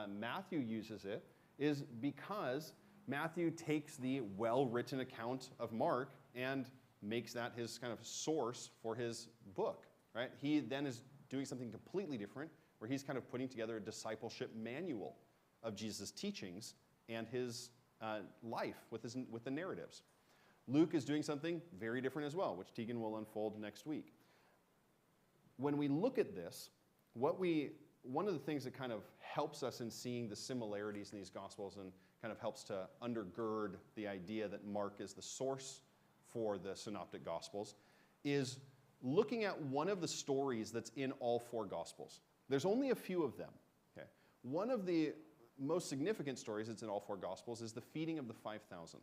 Matthew uses it is because Matthew takes the well-written account of Mark and makes that his kind of source for his book, right? He then is doing something completely different, where he's kind of putting together a discipleship manual of Jesus' teachings and his life with the narratives. Luke is doing something very different as well, which Tegan will unfold next week. When we look at this, one of the things that kind of helps us in seeing the similarities in these Gospels and kind of helps to undergird the idea that Mark is the source for the Synoptic Gospels is looking at one of the stories that's in all four Gospels. There's only a few of them. Okay? One of the most significant stories that's in all four Gospels is the feeding of the 5,000.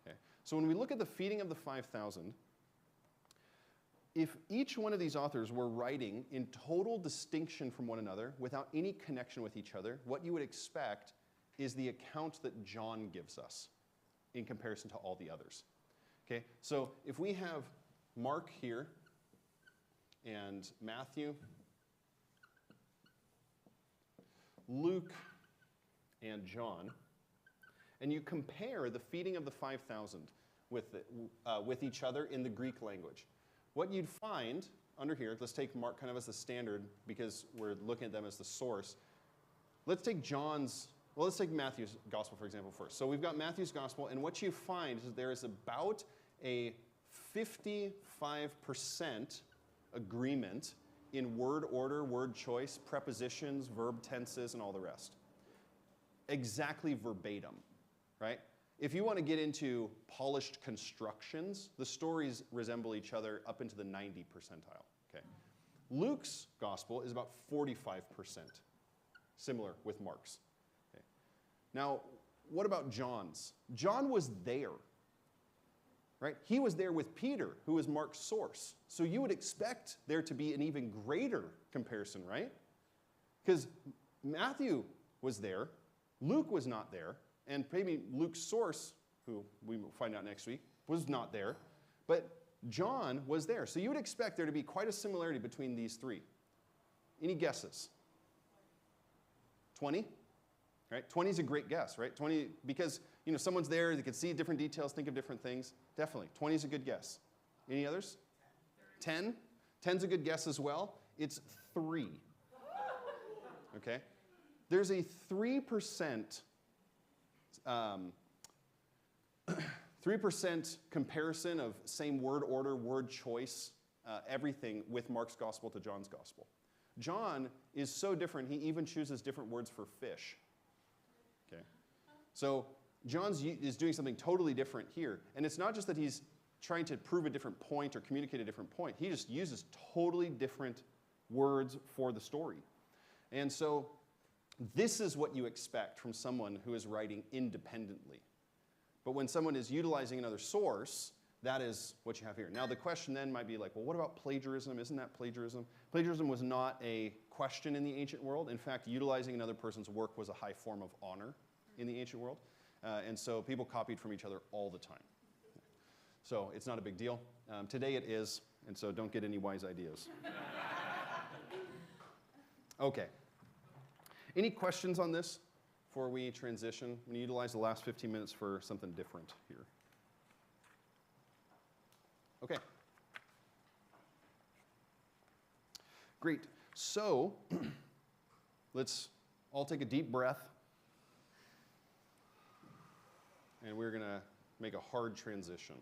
Okay? So when we look at the feeding of the 5,000, if each one of these authors were writing in total distinction from one another, without any connection with each other, what you would expect is the account that John gives us in comparison to all the others. Okay, so if we have Mark here and Matthew, Luke, and John, and you compare the feeding of the 5,000 with each other in the Greek language, what you'd find under here, let's take Mark kind of as the standard because we're looking at them as the source. Let's take Matthew's gospel, for example, first. So we've got Matthew's gospel, and what you find is there is about a 55% agreement in word order, word choice, prepositions, verb tenses, and all the rest. Exactly verbatim, right? If you want to get into polished constructions, the stories resemble each other up into the 90 percentile. Okay. Luke's gospel is about 45% similar with Mark's. Okay. Now, what about John's? John was there, right? He was there with Peter, who is Mark's source. So you would expect there to be an even greater comparison, right? Because Matthew was there, Luke was not there, and maybe Luke's source, who we will find out next week, was not there, but John was there. So you would expect there to be quite a similarity between these three. Any guesses? 20? Right? 20 is a great guess, right? 20, because someone's there, they can see different details, think of different things. Definitely. 20 is a good guess. Any others? 10? 10's a good guess as well. It's 3. Okay? There's a 3% 3% comparison of same word order, word choice, everything with Mark's gospel to John's gospel. John is so different, he even chooses different words for fish. Okay? So John is doing something totally different here. And it's not just that he's trying to prove a different point or communicate a different point. He just uses totally different words for the story. And so this is what you expect from someone who is writing independently. But when someone is utilizing another source, that is what you have here. Now the question then might be like, well, what about plagiarism? Isn't that plagiarism? Plagiarism was not a question in the ancient world. In fact, utilizing another person's work was a high form of honor in the ancient world. And so people copied from each other all the time. So it's not a big deal. Today it is, and so don't get any wise ideas. Okay. Any questions on this before we transition? I'm going to utilize the last 15 minutes for something different here. Okay. Great. So let's all take a deep breath. And we're going to make a hard transition.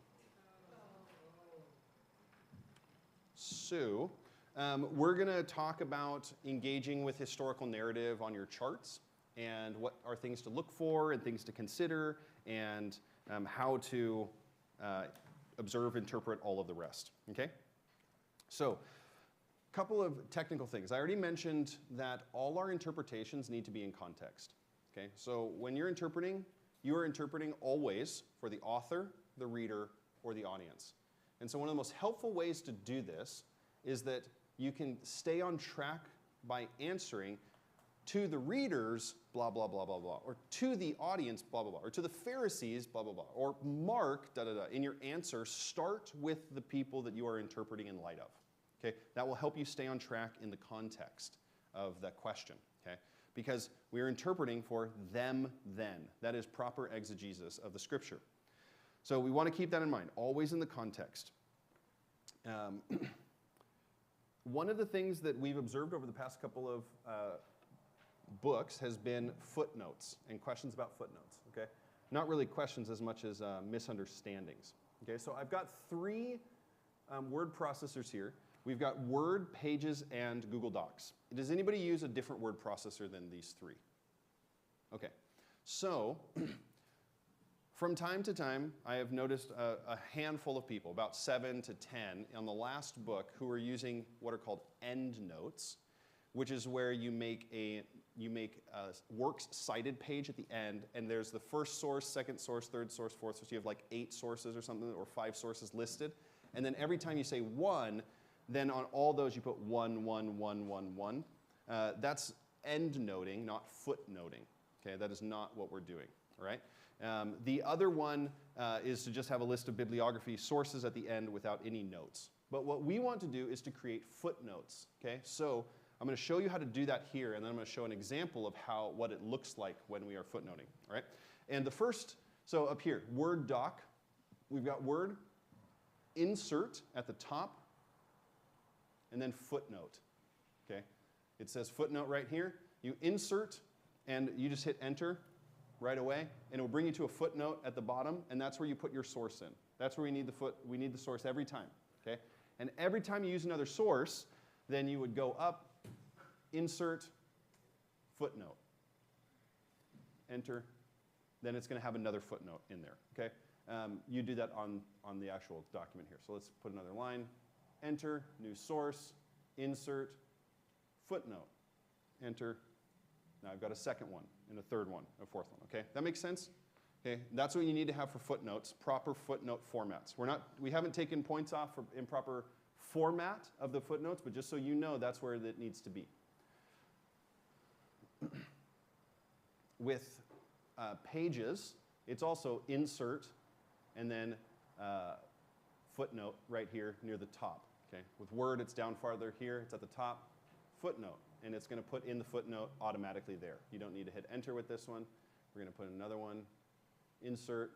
So we're going to talk about engaging with historical narrative on your charts and what are things to look for and things to consider and how to observe, interpret, all of the rest. Okay? So a couple of technical things. I already mentioned that all our interpretations need to be in context. Okay? So when you're interpreting, you are interpreting always for the author, the reader, or the audience. And so one of the most helpful ways to do this is that you can stay on track by answering to the readers, blah, blah, blah, blah, blah, or to the audience, blah, blah, blah, or to the Pharisees, blah, blah, blah, or Mark, da, da, da. In your answer, start with the people that you are interpreting in light of. Okay, that will help you stay on track in the context of the question. Okay, because we are interpreting for them then. That is proper exegesis of the scripture. So we want to keep that in mind, always in the context. One of the things that we've observed over the past couple of books has been footnotes and questions about footnotes. Okay, not really questions as much as misunderstandings. Okay, so I've got 3 word processors here. We've got Word, Pages, and Google Docs. Does anybody use a different word processor than these 3? Okay, so from time to time, I have noticed a handful of people, about 7 to 10, on the last book who are using what are called endnotes, which is where you make a works cited page at the end, and there's the first source, second source, third source, fourth source. You have like 8 sources or something, or 5 sources listed. And then every time you say 1, then on all those you put 1, 1, 1, 1, 1. That's endnoting, not footnoting. Okay, that is not what we're doing. All right. The other one is to just have a list of bibliography sources at the end without any notes. But what we want to do is to create footnotes. Okay, so I'm going to show you how to do that here, and then I'm going to show an example of what it looks like when we are footnoting. All right, and the first, so up here, Word doc, we've got Word, insert at the top, and then footnote. Okay, it says footnote right here. You insert, and you just hit enter right away, and it will bring you to a footnote at the bottom, and that's where you put your source in. That's where we need the source every time. Okay, and every time you use another source, then you would go up, insert, footnote, enter, then it's going to have another footnote in there. Okay, you do that on the actual document here. So let's put another line, enter, new source, insert, footnote, enter. Now I've got a second one, and a third one, a fourth one. Okay, that makes sense? Okay, that's what you need to have for footnotes, proper footnote formats. We haven't taken points off for improper format of the footnotes, but just so you know, that's where it needs to be. With pages, it's also insert and then footnote right here near the top. Okay, with Word, it's down farther here. It's at the top. Footnote, and it's going to put in the footnote automatically there. You don't need to hit enter with this one. We're going to put another one. Insert,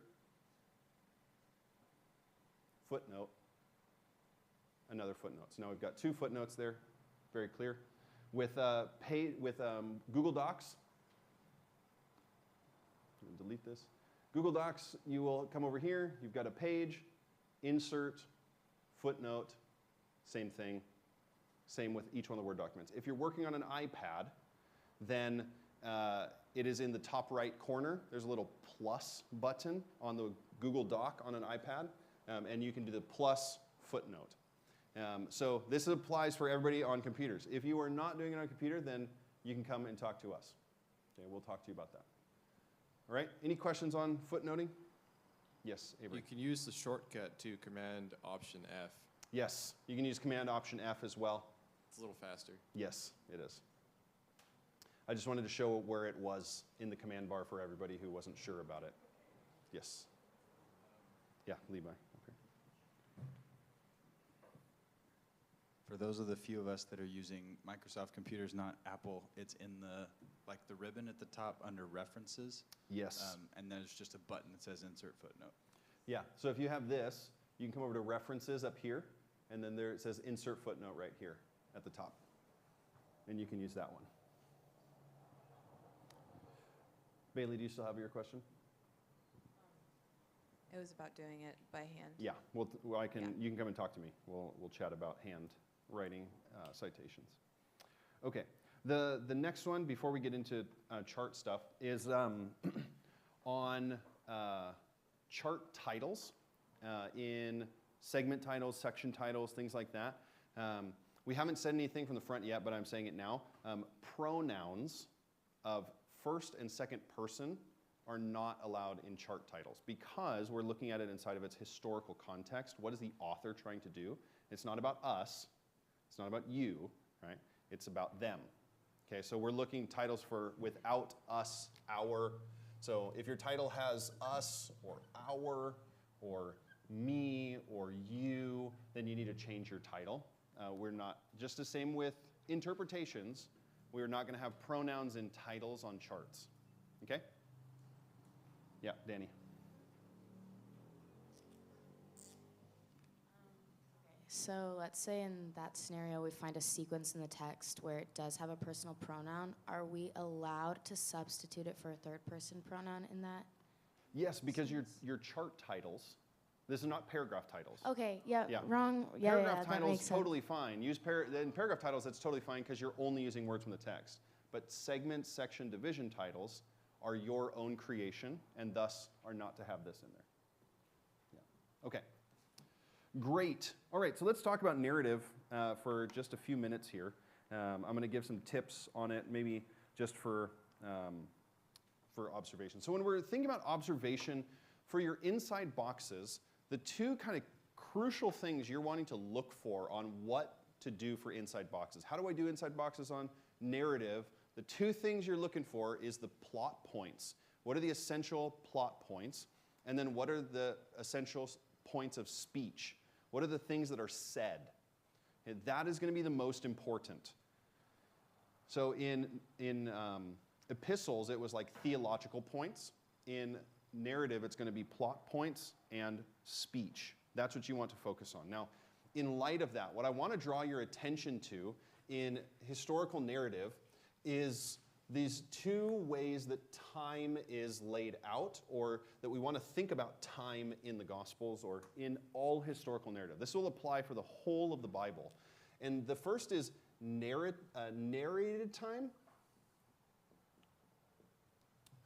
footnote, another footnote. So now we've got 2 footnotes there, very clear. With Google Docs, I'm going to delete this. Google Docs, you will come over here. You've got a page, insert, footnote, same thing. Same with each one of the Word documents. If you're working on an iPad, then it is in the top right corner. There's a little plus button on the Google Doc on an iPad, and you can do the plus footnote. So this applies for everybody on computers. If you are not doing it on a computer, then you can come and talk to us. Okay, we'll talk to you about that. All right, any questions on footnoting? Yes, Avery. You can use the shortcut to Command Option F. Yes, you can use Command Option F as well. It's a little faster. Yes, it is. I just wanted to show where it was in the command bar for everybody who wasn't sure about it. Yes. Yeah, Levi. Okay. For those of the few of us that are using Microsoft computers, not Apple, it's in the ribbon at the top under References. Yes. And there's just a button that says Insert Footnote. Yeah, so if you have this, you can come over to References up here, and then there it says Insert Footnote right here at the top. And you can use that one. Bailey, do you still have your question? It was about doing it by hand. Yeah, well, you can come and talk to me. We'll chat about hand writing citations. Okay, the next one before we get into chart stuff is on chart titles in segment titles, section titles, things like that. We haven't said anything from the front yet, but I'm saying it now. Pronouns of first and second person are not allowed in chart titles because we're looking at it inside of its historical context. What is the author trying to do? It's not about us. It's not about you, right? It's about them. Okay, so we're looking titles for without us, our. So if your title has us or our or me or you, then you need to change your title. We're not, just the same with interpretations, we're not going to have pronouns and titles on charts. Okay? Yeah, Danny. So let's say in that scenario we find a sequence in the text where it does have a personal pronoun. Are we allowed to substitute it for a third person pronoun in that? Yes, because your chart titles, this is not paragraph titles. Okay, yeah, Yeah. wrong. Yeah, Paragraph that titles, makes sense. totally fine. Use in paragraph titles, that's totally fine because you're only using words from the text. But segment, section, division titles are your own creation and thus are not to have this in there. Yeah. Okay. Great. All right, so let's talk about narrative for just a few minutes here. I'm going to give some tips on it, maybe just for observation. So when we're thinking about observation for your inside boxes, the two kind of crucial things you're wanting to look for on what to do for inside boxes. How do I do inside boxes on narrative? The two things you're looking for is the plot points. What are the essential plot points? And then what are the essential points of speech? What are the things that are said? And that is going to be the most important. So in epistles, it was like theological points. In narrative, it's going to be plot points and speech. That's what you want to focus on. Now, in light of that, what I want to draw your attention to in historical narrative is these two ways that time is laid out, or that we want to think about time in the Gospels or in all historical narrative. This will apply for the whole of the Bible. And the first is narrated time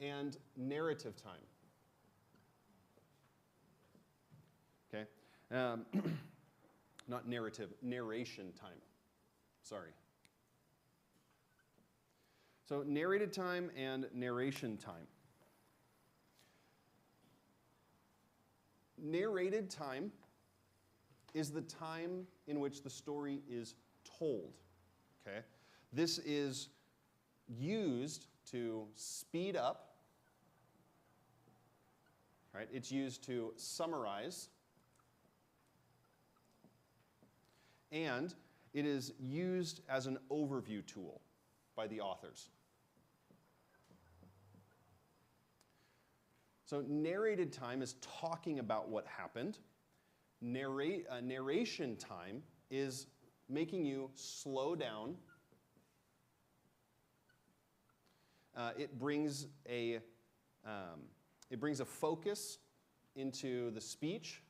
and narrative time. Okay? Not narrative, narration time. Sorry. So narrated time and narration time. Narrated time is the time in which the story is told. Okay? This is used to speed up. Right? It's used to summarize. And it is used as an overview tool by the authors. So narrated time is talking about what happened. Narration time is making you slow down. It brings a focus into the speech,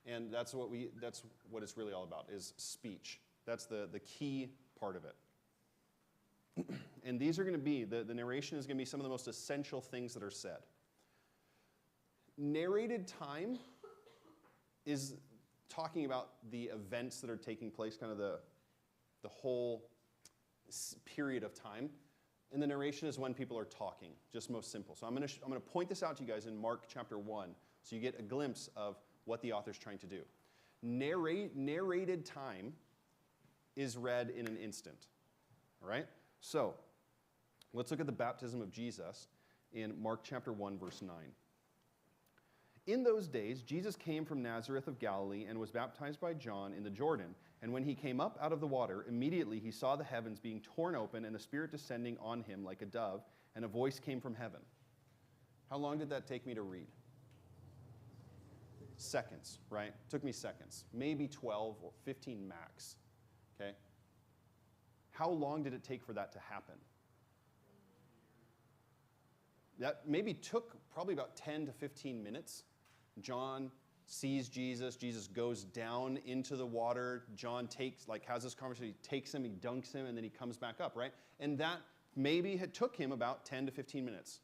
and that's what it's really all about, is speech. That's the key part of it. And these are going to be, the narration is going to be some of the most essential things that are said. Narrated time is talking about the events that are taking place, kind of the whole period of time. And the narration is when people are talking, just most simple. So I'm going to point this out to you guys in Mark chapter 1, so you get a glimpse of what the author's trying to do. Narrated time is read in an instant. All right? So, let's look at the baptism of Jesus in Mark chapter 1, verse 9. In those days, Jesus came from Nazareth of Galilee and was baptized by John in the Jordan. And when he came up out of the water, immediately he saw the heavens being torn open and the Spirit descending on him like a dove, and a voice came from heaven. How long did that take me to read? Seconds, right? Took me seconds. Maybe 12 or 15 max. Okay? How long did it take for that to happen? That maybe took probably about 10 to 15 minutes. John sees Jesus. Jesus goes down into the water. John has this conversation. He takes him, he dunks him, and then he comes back up, right? And that maybe had took him about 10 to 15 minutes,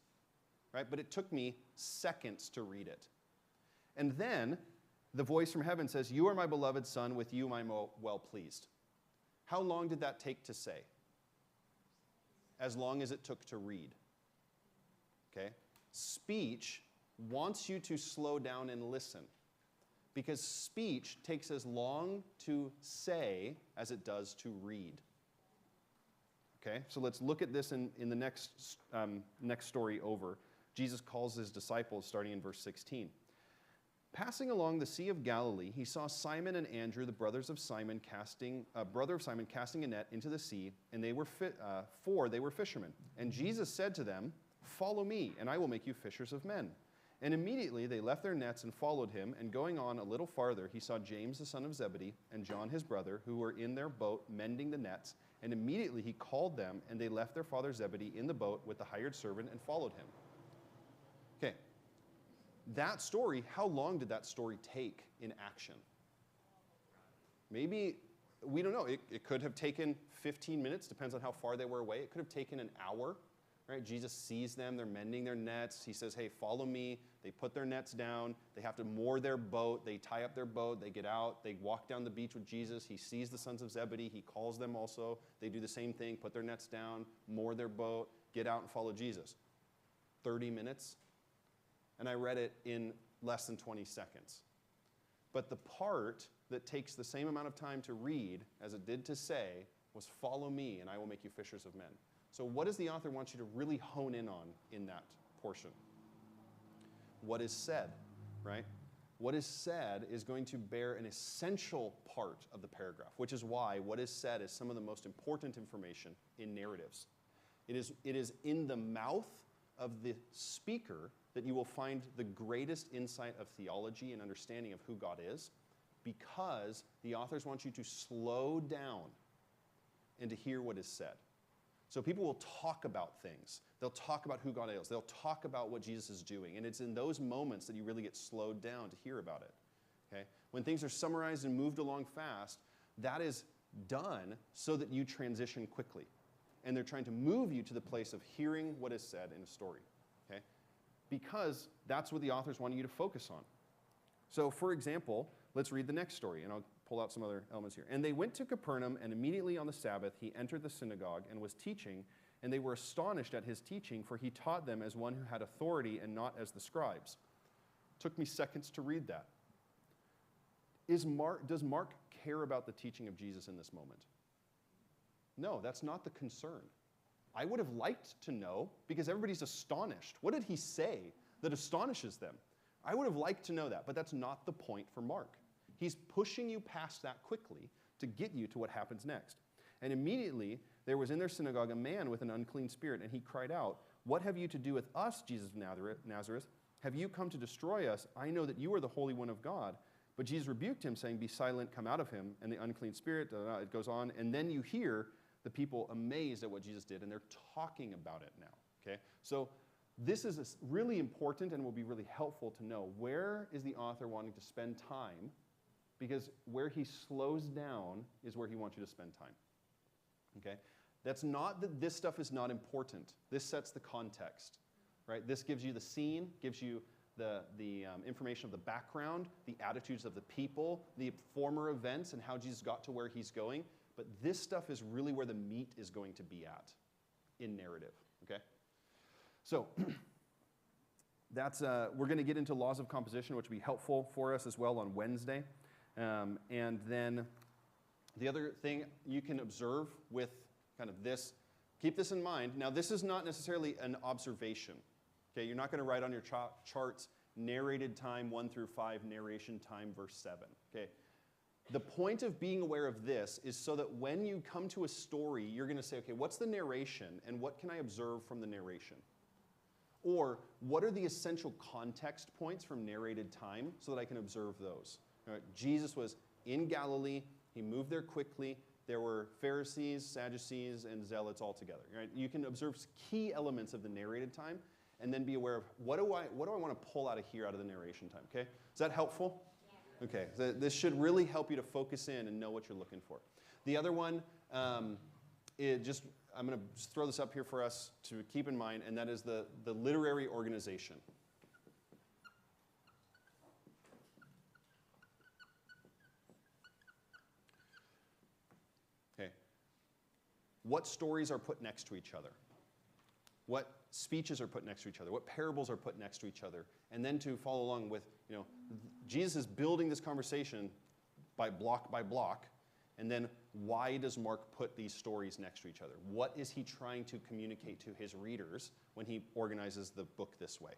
right? But it took me seconds to read it. And then the voice from heaven says, "You are my beloved Son, with you I'm well pleased." How long did that take to say? As long as it took to read. Okay? Speech wants you to slow down and listen, because speech takes as long to say as it does to read. Okay? So let's look at this in the next story over. Jesus calls his disciples, starting in verse 16. Passing along the Sea of Galilee, he saw Simon and Andrew, the brothers of Simon, casting a net into the sea, and they were fishermen. And Jesus said to them, "Follow me, and I will make you fishers of men." And immediately they left their nets and followed him. And going on a little farther, he saw James the son of Zebedee and John his brother, who were in their boat mending the nets. And immediately he called them, and they left their father Zebedee in the boat with the hired servant and followed him. Okay. That story, how long did that story take in action? Maybe, we don't know. It could have taken 15 minutes, depends on how far they were away. It could have taken an hour, right? Jesus sees them, they're mending their nets. He says, "Hey, follow me." They put their nets down. They have to moor their boat. They tie up their boat. They get out. They walk down the beach with Jesus. He sees the sons of Zebedee. He calls them also. They do the same thing, put their nets down, moor their boat, get out and follow Jesus. 30 minutes. And I read it in less than 20 seconds. But the part that takes the same amount of time to read as it did to say was, "Follow me, and I will make you fishers of men." So what does the author want you to really hone in on in that portion? What is said, right? What is said is going to bear an essential part of the paragraph, which is why what is said is some of the most important information in narratives. It is in the mouth of the speaker that you will find the greatest insight of theology and understanding of who God is, because the authors want you to slow down and to hear what is said. So people will talk about things. They'll talk about who God is. They'll talk about what Jesus is doing. And it's in those moments that you really get slowed down to hear about it. Okay? When things are summarized and moved along fast, that is done so that you transition quickly. And they're trying to move you to the place of hearing what is said in a story. Okay? Because that's what the authors want you to focus on. So, for example, let's read the next story, and I'll pull out some other elements here. "And they went to Capernaum, and immediately on the Sabbath he entered the synagogue and was teaching, and they were astonished at his teaching, for he taught them as one who had authority and not as the scribes." Took me seconds to read that. Does Mark care about the teaching of Jesus in this moment? No, that's not the concern. I would have liked to know, because everybody's astonished. What did he say that astonishes them? I would have liked to know that, but that's not the point for Mark. He's pushing you past that quickly to get you to what happens next. "And immediately there was in their synagogue a man with an unclean spirit, and he cried out, 'What have you to do with us, Jesus of Nazareth? Have you come to destroy us? I know that you are the Holy One of God.' But Jesus rebuked him, saying, 'Be silent, come out of him.' And the unclean spirit," it goes on, and then you hear the people amazed at what Jesus did, and they're talking about it now. Okay? So this is really important and will be really helpful to know. Where is the author wanting to spend time? Because where he slows down is where he wants you to spend time. Okay? That's not that this stuff is not important. This sets the context, right? This gives you the scene, gives you the information of the background, the attitudes of the people, the former events, and how Jesus got to where he's going. But this stuff is really where the meat is going to be at in narrative, okay? So that's we're going to get into laws of composition, which will be helpful for us as well on Wednesday. And then the other thing you can observe with kind of this, keep this in mind. Now, this is not necessarily an observation. Okay, you're not going to write on your charts narrated time 1 through 5, narration time verse 7. Okay. The point of being aware of this is so that when you come to a story, you're going to say, okay, what's the narration and what can I observe from the narration? Or what are the essential context points from narrated time so that I can observe those? All right, Jesus was in Galilee. He moved there quickly. There were Pharisees, Sadducees, and Zealots all together. Right? You can observe key elements of the narrated time and then be aware of what do I want to pull out of here out of the narration time. Okay, is that helpful? Okay, so this should really help you to focus in and know what you're looking for. The other one, I'm going to just throw this up here for us to keep in mind, and that is the literary organization. Okay, what stories are put next to each other? What speeches are put next to each other? What parables are put next to each other? And then to follow along with, Jesus is building this conversation by block, and then why does Mark put these stories next to each other? What is he trying to communicate to his readers when he organizes the book this way?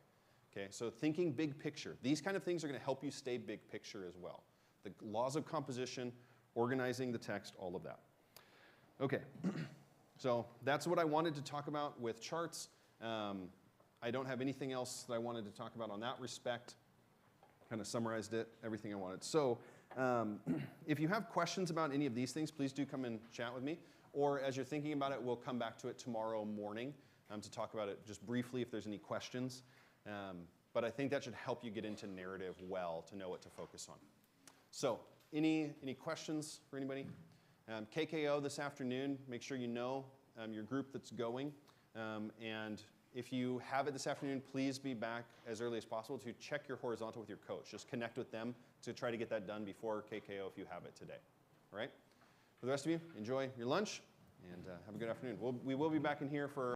Okay, so thinking big picture. These kind of things are going to help you stay big picture as well. The laws of composition, organizing the text, all of that. Okay, so that's what I wanted to talk about with charts. I don't have anything else that I wanted to talk about on that respect. Kind of summarized it, everything I wanted. So if you have questions about any of these things, please do come and chat with me. Or as you're thinking about it, we'll come back to it tomorrow morning to talk about it just briefly if there's any questions. But I think that should help you get into narrative well to know what to focus on. So any questions for anybody? KKO this afternoon, make sure you know your group that's going. And if you have it this afternoon, please be back as early as possible to check your horizontal with your coach. Just connect with them to try to get that done before KKO if you have it today. All right? For the rest of you, enjoy your lunch and have a good afternoon. We will be back in here for